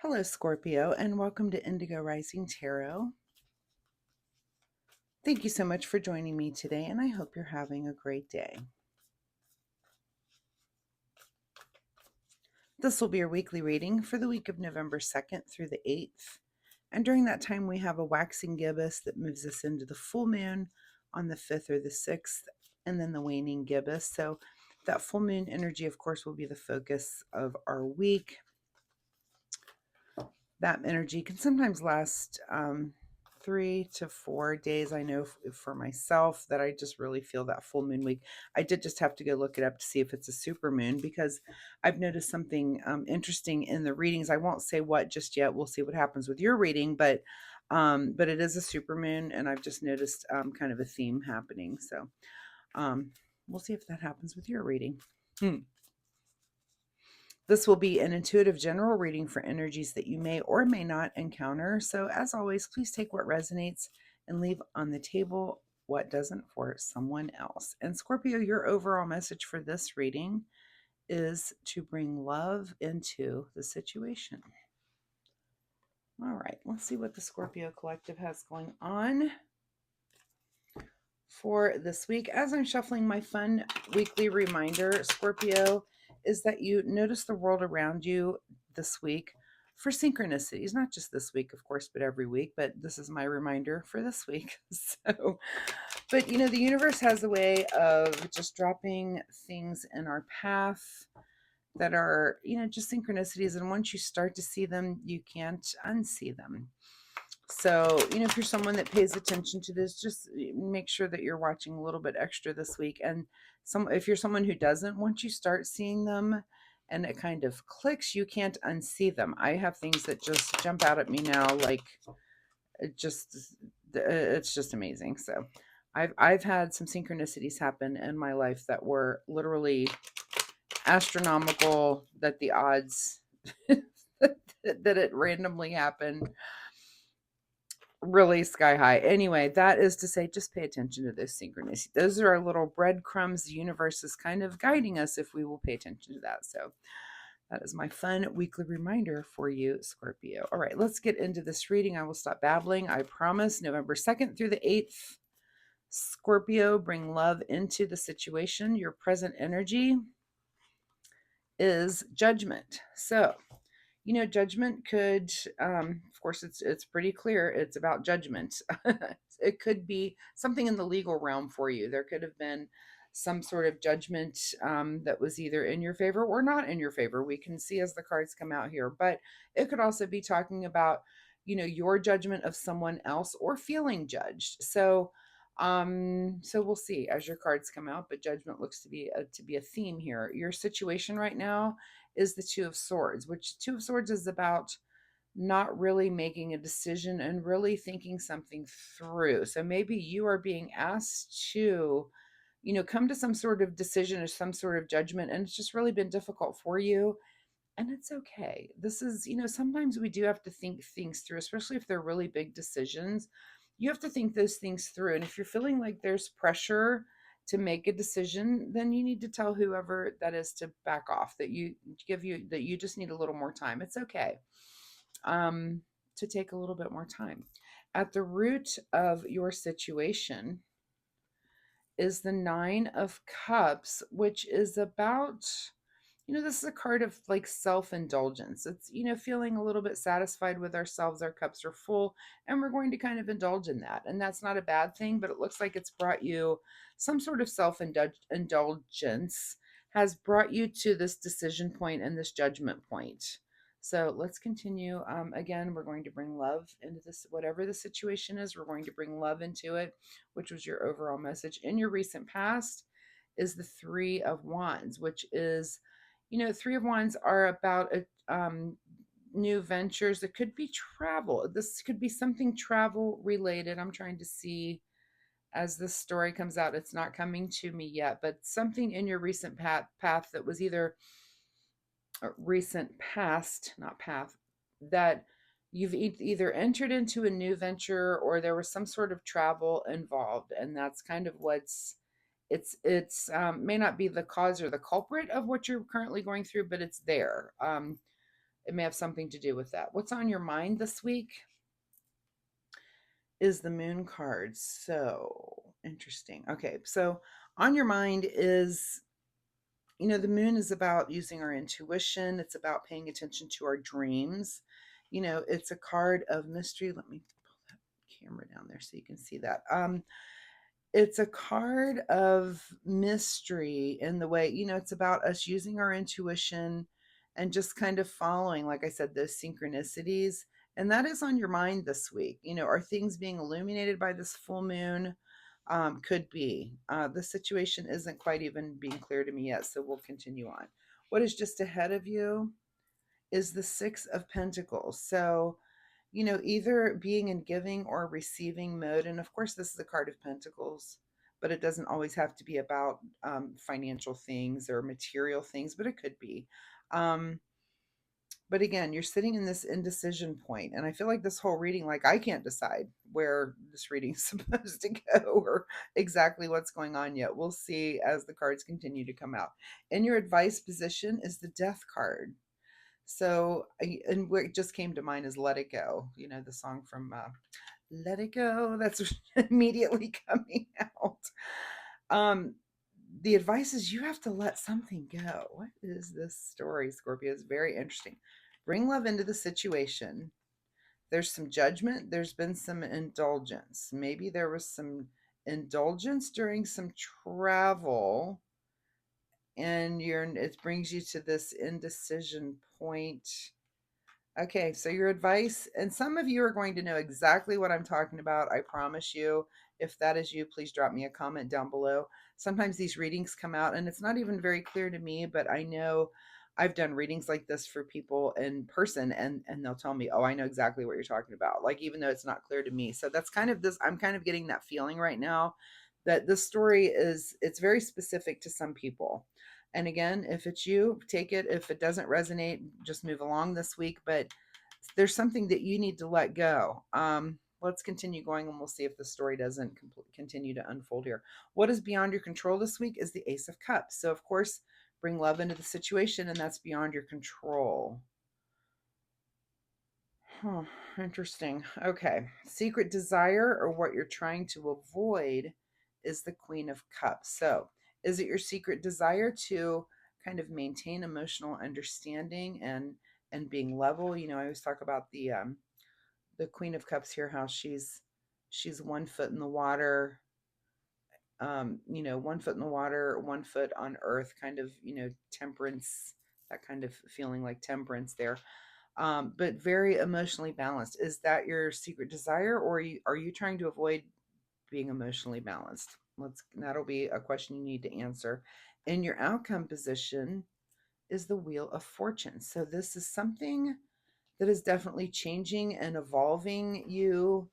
Hello, Scorpio, and welcome to Indigo Rising Tarot. Thank you so much for joining me today, and I hope you're having a great day. This will be your weekly reading for the week of November 2nd through the 8th. And during that time, we have a waxing gibbous that moves us into the full moon on the 5th or the 6th, and then the waning gibbous. So that full moon energy, of course, will be the focus of our week. That energy can sometimes last 3 to 4 days. I know for myself that I just really feel that full moon week. I did just have to go look it up to see if it's a super moon, because I've noticed something interesting in the readings. I won't say what just yet. We'll see what happens with your reading, but it is a super moon, and I've just noticed kind of a theme happening. So we'll see if that happens with your reading. This will be an intuitive general reading for energies that you may or may not encounter. So, as always, please take what resonates and leave on the table what doesn't for someone else. And Scorpio, your overall message for this reading is to bring love into the situation. All right, let's see what the Scorpio Collective has going on for this week. As I'm shuffling, my fun weekly reminder, Scorpio, is that you notice the world around you this week for synchronicities, not just this week, of course, but every week. But this is my reminder for this week. But the universe has a way of just dropping things in our path that are, just synchronicities. And once you start to see them, you can't unsee them. So, if you're someone that pays attention to this, just make sure that you're watching a little bit extra this week. And if you're someone who doesn't, once you start seeing them and it kind of clicks, you can't unsee them. I have things that just jump out at me now, like it's just amazing. So, I've had some synchronicities happen in my life that were literally astronomical, that the odds that it randomly happened really sky high. Anyway, that is to say, just pay attention to those synchronicities. Those are our little breadcrumbs. The universe is kind of guiding us if we will pay attention to that. So that is my fun weekly reminder for you, Scorpio. All right, let's get into this reading. I will stop babbling. I promise. November 2nd through the 8th. Scorpio, bring love into the situation. Your present energy is judgment. So judgment could, of course, it's pretty clear. It's about judgment. It could be something in the legal realm for you. There could have been some sort of judgment that was either in your favor or not in your favor. We can see as the cards come out here, but it could also be talking about, your judgment of someone else or feeling judged. So we'll see as your cards come out, but judgment looks to be a theme here. Your situation right now is the Two of Swords, which Two of Swords is about not really making a decision and really thinking something through. So maybe you are being asked to, come to some sort of decision or some sort of judgment, and it's just really been difficult for you. And it's okay. This is, sometimes we do have to think things through, especially if they're really big decisions. You have to think those things through. And if you're feeling like there's pressure to make a decision, then you need to tell whoever that is to back off, that you just need a little more time. It's okay to take a little bit more time. At the root of your situation is the Nine of Cups, which is about, this is a card of like self-indulgence. It's, feeling a little bit satisfied with ourselves. Our cups are full, and we're going to kind of indulge in that. And that's not a bad thing, but it looks like it's brought you some sort of self-indulgence has brought you to this decision point and this judgment point. So let's continue. Again, we're going to bring love into this, whatever the situation is, we're going to bring love into it, which was your overall message. In your recent past is the Three of Wands, which is, Three of Wands are about new ventures. It could be travel. This could be something travel related. I'm trying to see as this story comes out. It's not coming to me yet, but something in your recent path that was either recent past, not path, that you've either entered into a new venture or there was some sort of travel involved, and that's kind of what's it's may not be the cause or the culprit of what you're currently going through, but it's there. It may have something to do with that. What's on your mind this week is the moon card. So interesting. Okay, so on your mind is, the moon is about using our intuition. It's about paying attention to our dreams. It's a card of mystery. Let me pull that camera down there so you can see that. It's a card of mystery in the way, it's about us using our intuition and just kind of following, like I said, those synchronicities. And that is on your mind this week. Are things being illuminated by this full moon? Could be. The situation isn't quite even being clear to me yet, so we'll continue on. What is just ahead of you is the Six of Pentacles. So, either being in giving or receiving mode. And of course, this is a card of Pentacles, but it doesn't always have to be about financial things or material things, but it could be. But again, you're sitting in this indecision point, and I feel like this whole reading, like I can't decide where this reading is supposed to go or exactly what's going on yet. We'll see as the cards continue to come out. In your advice position is the Death card. So, and what just came to mind is Let It Go, the song from Let It Go. That's immediately coming out. The advice is you have to let something go. What is this story, Scorpio? It's very interesting. Bring love into the situation. There's some judgment. There's been some indulgence. Maybe there was some indulgence during some travel, and it brings you to this indecision point. Okay, so your advice, and some of you are going to know exactly what I'm talking about. I promise you. If that is you, please drop me a comment down below. Sometimes these readings come out and it's not even very clear to me, but I know I've done readings like this for people in person, and they'll tell me, "Oh, I know exactly what you're talking about." Like, even though it's not clear to me. So that's kind of this, I'm kind of getting that feeling right now that this story it's very specific to some people. And again, if it's you, take it. If it doesn't resonate, just move along this week. But there's something that you need to let go. Let's continue going and we'll see if the story doesn't continue to unfold here. What is beyond your control this week is the Ace of Cups. So, of course, bring love into the situation, and that's beyond your control. Huh, interesting. Okay. Secret desire, or what you're trying to avoid, is the Queen of Cups. So, is it your secret desire to kind of maintain emotional understanding and being level? I always talk about the Queen of Cups here, how she's 1 foot in the water, 1 foot in the water, 1 foot on earth, kind of, temperance, that kind of feeling like temperance there. But very emotionally balanced. Is that your secret desire, or are you trying to avoid being emotionally balanced? That'll be a question you need to answer. In your outcome position is the Wheel of Fortune. So this is something that is definitely changing and evolving you.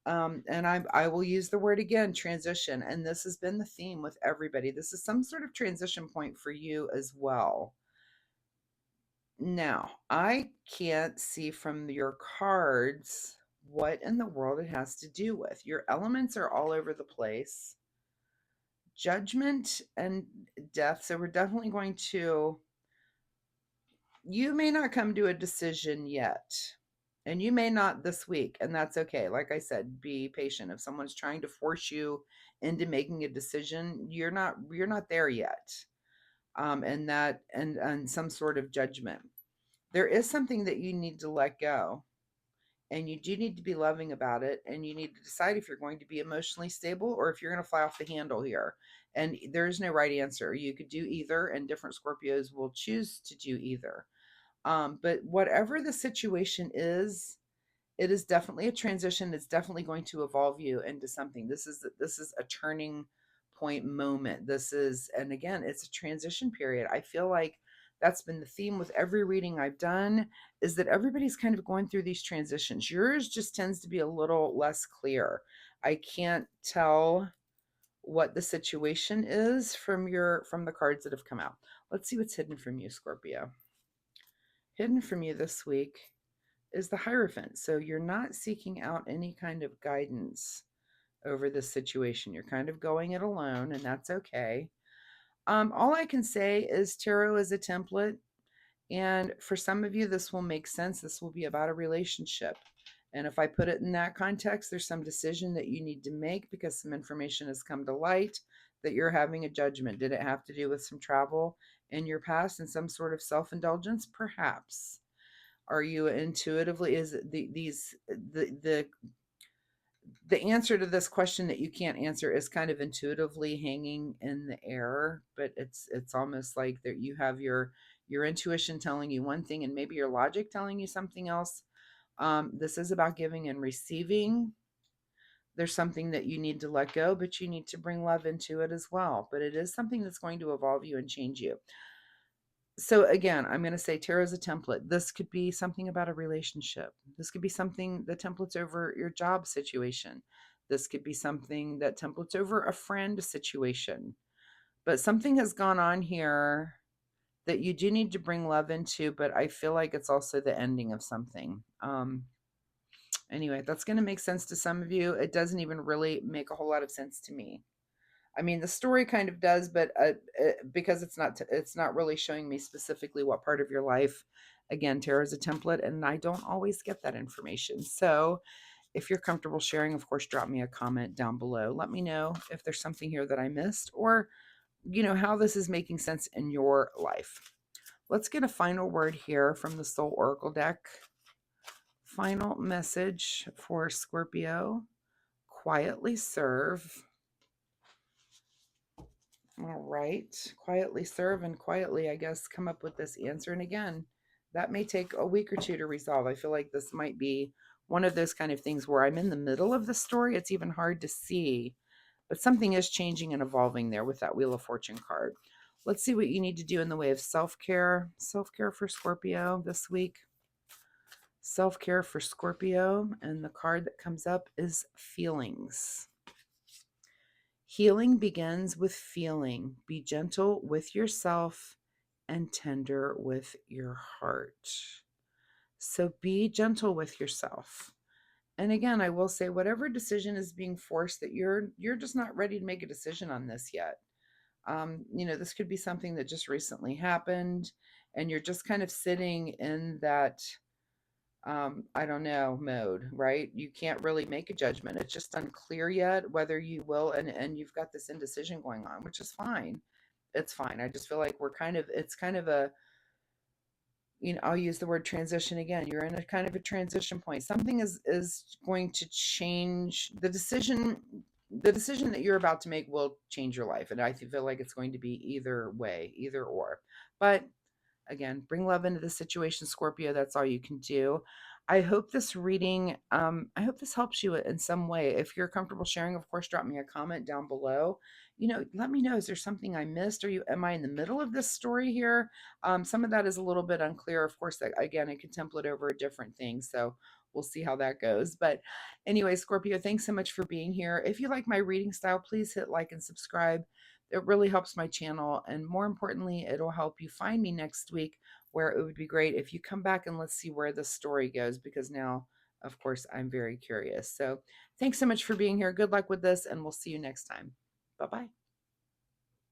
And I will use the word again, transition. And this has been the theme with everybody. This is some sort of transition point for you as well. Now, I can't see from your cards what in the world it has to do with. Your elements are all over the place. Judgment and death. So we're definitely going to, you may not come to a decision yet. And you may not this week, and that's okay. Like I said, be patient. If someone's trying to force you into making a decision, you're not there yet. And some sort of judgment. There is something that you need to let go, and you do need to be loving about it, and you need to decide if you're going to be emotionally stable or if you're going to fly off the handle here. And there is no right answer. You could do either, and different Scorpios will choose to do either. But whatever the situation is, it is definitely a transition. It's definitely going to evolve you into something. This is a turning point moment. And again, it's a transition period. I feel like that's been the theme with every reading I've done, is that everybody's kind of going through these transitions. Yours just tends to be a little less clear. I can't tell what the situation is from the cards that have come out. Let's see what's hidden from you, Scorpio. Hidden from you this week is the Hierophant. So you're not seeking out any kind of guidance over this situation. You're kind of going it alone, and that's okay. All I can say is tarot is a template, And for some of you, this will make sense. This will be about a relationship. And if I put it in that context, there's some decision that you need to make because some information has come to light that you're having a judgment. Did it have to do with some travel in your past and some sort of self-indulgence? Perhaps. Are you intuitively, is these the answer to this question that you can't answer is kind of intuitively hanging in the air, but it's almost like that you have your intuition telling you one thing and maybe your logic telling you something else. This is about giving and receiving. There's something that you need to let go, but you need to bring love into it as well. But it is something that's going to evolve you and change you. So again, I'm going to say tarot is a template. This could be something about a relationship. This could be something, the templates over your job situation. This could be something that templates over a friend situation. But something has gone on here that you do need to bring love into, but I feel like it's also the ending of something. Anyway, that's going to make sense to some of you. It doesn't even really make a whole lot of sense to me. I mean, the story kind of does, but because it's not really showing me specifically what part of your life. Again, tarot is a template, and I don't always get that information. So, if you're comfortable sharing, of course, drop me a comment down below. Let me know if there's something here that I missed, or how this is making sense in your life. Let's get a final word here from the Soul Oracle deck. Final message for Scorpio: quietly serve. All right. Quietly serve and quietly, I guess, come up with this answer. And again, that may take a week or two to resolve. I feel like this might be one of those kind of things where I'm in the middle of the story. It's even hard to see, but something is changing and evolving there with that Wheel of Fortune card. Let's see what you need to do in the way of self-care. Self-care for Scorpio this week. Self-care for Scorpio. And the card that comes up is feelings. Healing begins with feeling. Be gentle with yourself and tender with your heart. So be gentle with yourself. And again, I will say whatever decision is being forced that you're just not ready to make a decision on this yet. This could be something that just recently happened and you're just kind of sitting in that I don't know mode, right? You can't really make a judgment. It's just unclear yet whether you will, and you've got this indecision going on, which is fine. It's fine. I just feel like it's kind of a, I'll use the word transition again. You're in a kind of a transition point. Something is going to change. The decision that you're about to make will change your life, and I feel like it's going to be either way, either or. But again, bring love into the situation, Scorpio. That's all you can do. I hope this reading, I hope this helps you in some way. If you're comfortable sharing, of course, drop me a comment down below. Let me know, is there something I missed? Am I in the middle of this story here? Some of that is a little bit unclear. Of course, again, I can template over a different thing. So we'll see how that goes. But anyway, Scorpio, thanks so much for being here. If you like my reading style, please hit like and subscribe. It really helps my channel. And more importantly, it'll help you find me next week, where it would be great if you come back and let's see where the story goes, because now, of course, I'm very curious. So thanks so much for being here. Good luck with this, and we'll see you next time. Bye-bye.